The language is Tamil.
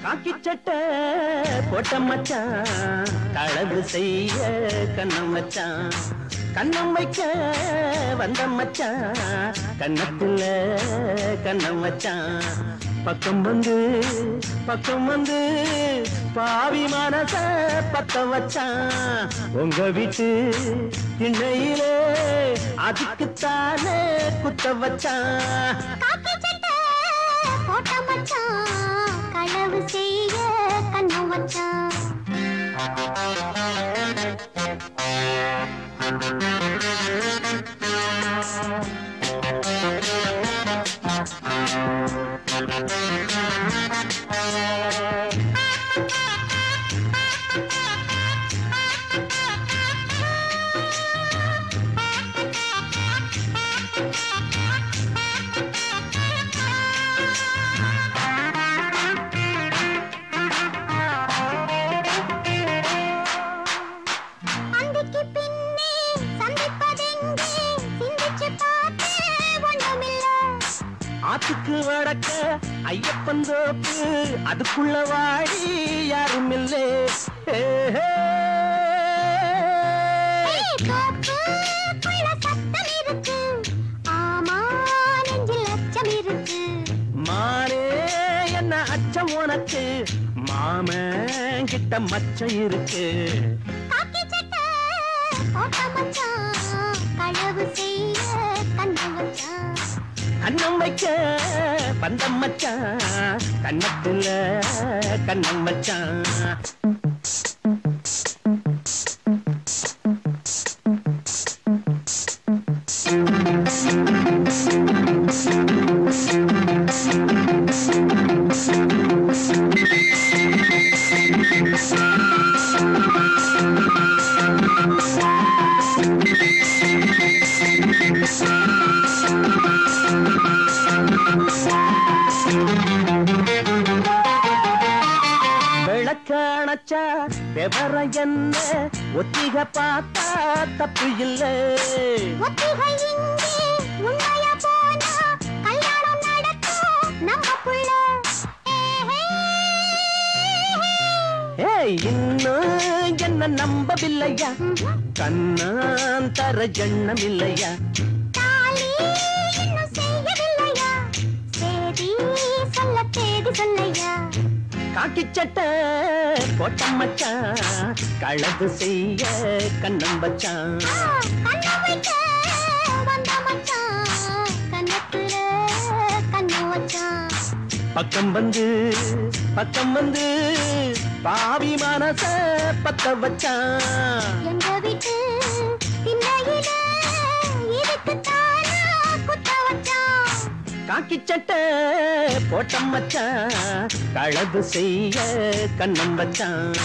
காக்கி சட்டை போட்ட மச்சான் களவு செய்ய கண்ணம் வச்சான் கண்ணம் வைக்க வந்த மச்சான் கண்ணத்துல கண்ணம் வச்சான் பக்கம் வந்து பாவி மனச பத்த வச்சான் உங்க வீட்டு திண்ணையிலே அதுக்குத்தானே குத்த வச்சான் போட்ட மச்சான் களவு செய்ய கண்ணம் வச்சான் ஆத்துக்கு வடக்க ஐயப்பன் தோப்பு அதுக்குள்ள வாடி யாரும் இல்லே மானே என்ன அச்சம் உனக்கு மாமன் கிட்ட மச்சம் இருக்கு கண்ணம் வைக்க பந்தம் மச்சான் கண்ணத்துல கண்ணம் வச்சான் விளக்காணச்சா விவர என்ன ஒத்திக பார்த்தா தப்பு இல்ல இன்னும் என்ன நம்பவில்லையா கண்ணான் தர எண்ணம் இல்லையா காக்கி சட்டை போட்ட மச்சான் களவு செய்ய கண்ணம் வச்சான் பக்கம் வந்து பாவி மனச பத்த வச்சான் எங்க வீட்டு திண்ணையில இதுக்குத்தானா குத்த வச்சான் காக்கி சட்டை போட்ட மச்சான் களவு செய்ய கண்ணம் வச்சான்